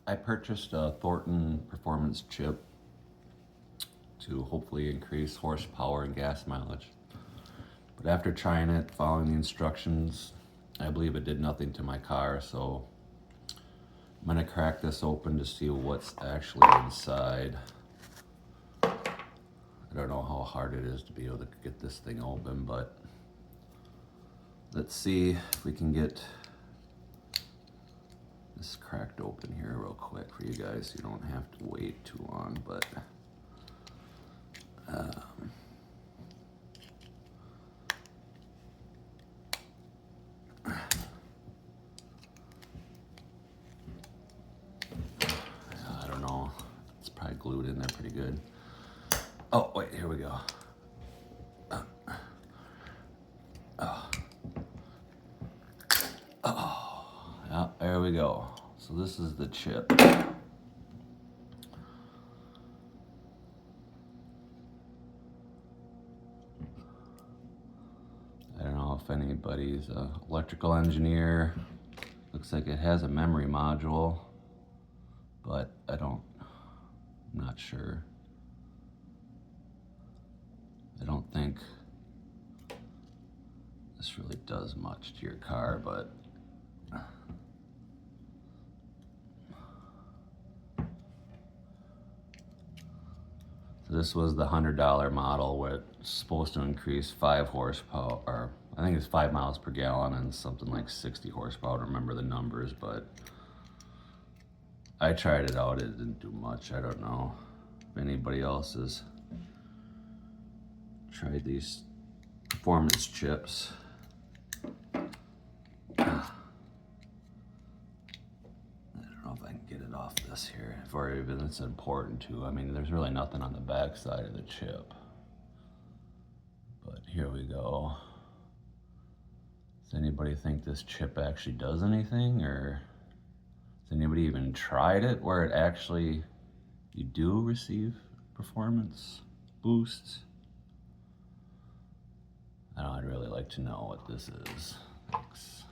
I purchased a Thorton performance chip to hopefully increase horsepower and gas mileage. But after trying it, following the instructions, I believe it did nothing to my car, so I'm gonna crack this open to see what's actually inside. I don't know how hard it is to be able to get this thing open, but let's see if we can get this cracked open here real quick for you guys. You don't have to wait too long, but I don't know. It's probably glued in there pretty good. Oh, wait, here we go. Yeah, there we go. So this is the chip. I don't know if anybody's an electrical engineer. Looks like it has a memory module, but I'm not sure. I don't think this really does much to your car, but so this was the $100 model, where it's supposed to increase 5 horsepower, or I think it's 5 miles per gallon and something like 60 horsepower. I don't remember the numbers, but I tried it out. It didn't do much. I don't know if anybody else has tried these performance chips. If I can get it off this here, or even it's important to. I mean, there's really nothing on the back side of the chip, but here we go. Does anybody think this chip actually does anything, or has anybody even tried it where it actually, you do receive performance boosts? I don't know, I'd really like to know what this is. Thanks.